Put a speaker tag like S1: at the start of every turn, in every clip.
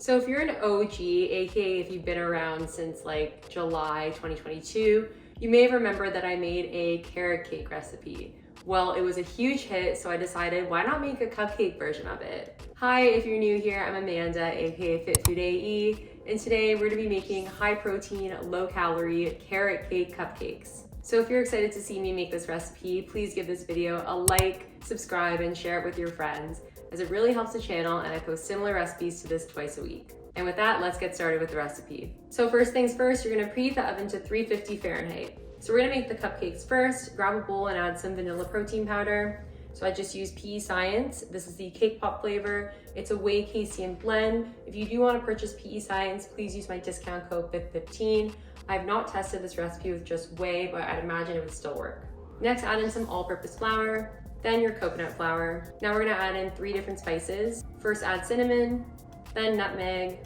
S1: So if you're an OG, aka if you've been around since like July 2022, you may remember that I made a carrot cake recipe. Well, it was a huge hit, so I decided why not make a cupcake version of it. Hi, if you're new here, I'm Amanda, aka Fit Food AE, and today we're gonna be making high protein, low calorie carrot cake cupcakes. So if you're excited to see me make this recipe, please give this video a like, subscribe, and share it with your friends, as it really helps the channel and I post similar recipes to this twice a week. And with that, let's get started with the recipe. So first things first, you're gonna preheat the oven to 350 Fahrenheit. So we're gonna make the cupcakes first. Grab a bowl and add some vanilla protein powder. So I just use PE Science. This is the Cake Pop flavor. It's a whey casein blend. If you do want to purchase PE Science, please use my discount code FIT15. I have not tested this recipe with just whey, but I'd imagine it would still work. Next, add in some all-purpose flour, then your coconut flour. Now we're gonna add in 3 different spices. First add cinnamon, then nutmeg,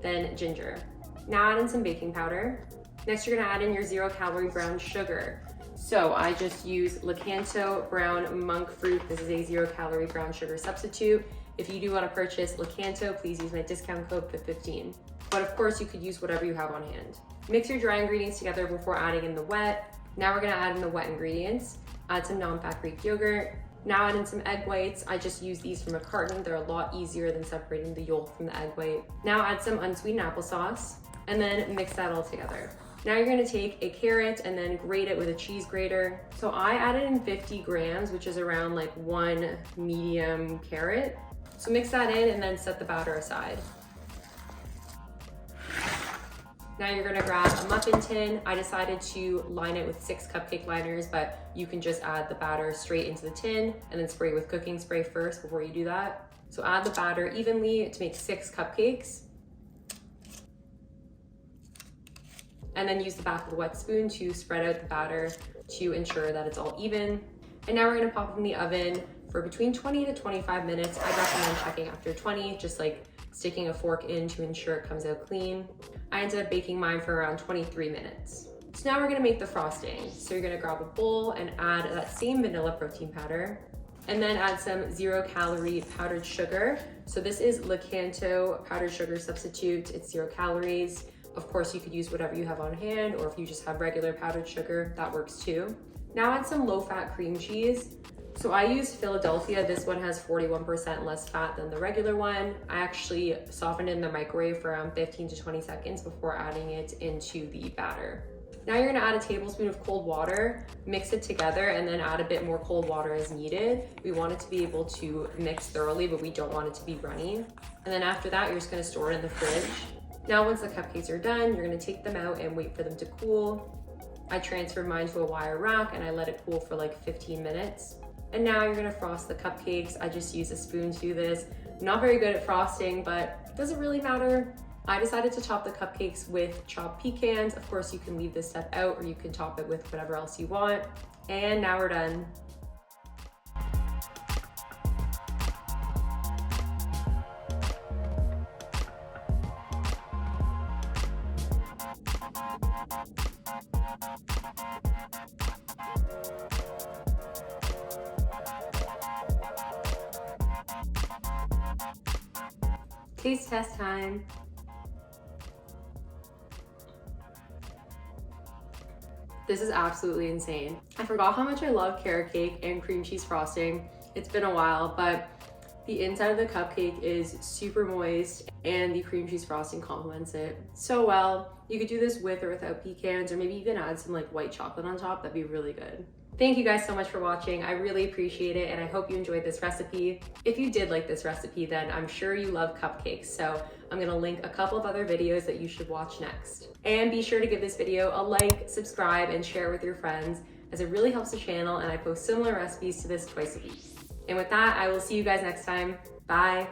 S1: then ginger. Now add in some baking powder. Next, you're gonna add in your 0-calorie brown sugar. So I just use Lakanto brown monk fruit. This is a 0-calorie brown sugar substitute. If you do wanna purchase Lakanto, please use my discount code FIT15. But of course, you could use whatever you have on hand. Mix your dry ingredients together before adding in the wet. Now we're gonna add in the wet ingredients. Add some non-fat Greek yogurt. Now add in some egg whites. I just use these from a carton. They're a lot easier than separating the yolk from the egg white. Now add some unsweetened applesauce and then mix that all together. Now you're gonna take a carrot and then grate it with a cheese grater. So I added in 50 grams, which is around like 1 medium carrot. So mix that in and then set the batter aside. Now you're gonna grab a muffin tin. I decided to line it with 6 cupcake liners, but you can just add the batter straight into the tin and then spray with cooking spray first before you do that. So add the batter evenly to make 6 cupcakes. And then use the back of the wet spoon to spread out the batter to ensure that it's all even. And now we're gonna pop them in the oven for between 20 to 25 minutes. I recommend checking after 20, just like sticking a fork in to ensure it comes out clean. I ended up baking mine for around 23 minutes. So now we're gonna make the frosting. So you're gonna grab a bowl and add that same vanilla protein powder, and then add some 0-calorie powdered sugar. So this is Lakanto powdered sugar substitute. It's 0 calories. Of course, you could use whatever you have on hand, or if you just have regular powdered sugar, that works too. Now add some low-fat cream cheese. So I use Philadelphia. This one has 41% less fat than the regular one. I actually softened it in the microwave for around 15 to 20 seconds before adding it into the batter. Now you're gonna add a tablespoon of cold water, mix it together, and then add a bit more cold water as needed. We want it to be able to mix thoroughly, but we don't want it to be runny. And then after that, you're just gonna store it in the fridge. Now, once the cupcakes are done, you're gonna take them out and wait for them to cool. I transferred mine to a wire rack and I let it cool for like 15 minutes. And now you're gonna frost the cupcakes. I just use a spoon to do this. I'm not very good at frosting, but it doesn't really matter. I decided to top the cupcakes with chopped pecans. Of course, you can leave this step out or you can top it with whatever else you want. And now we're done. Taste test time. This is absolutely insane. I forgot how much I love carrot cake and cream cheese frosting. It's been a while, but the inside of the cupcake is super moist and the cream cheese frosting complements it so well. You could do this with or without pecans, or maybe even add some like white chocolate on top. That'd be really good. Thank you guys so much for watching. I really appreciate it, and I hope you enjoyed this recipe. If you did like this recipe, then I'm sure you love cupcakes. So I'm gonna link a couple of other videos that you should watch next. And be sure to give this video a like, subscribe, and share it with your friends, as it really helps the channel, and I post similar recipes to this twice a week. And with that, I will see you guys next time. Bye.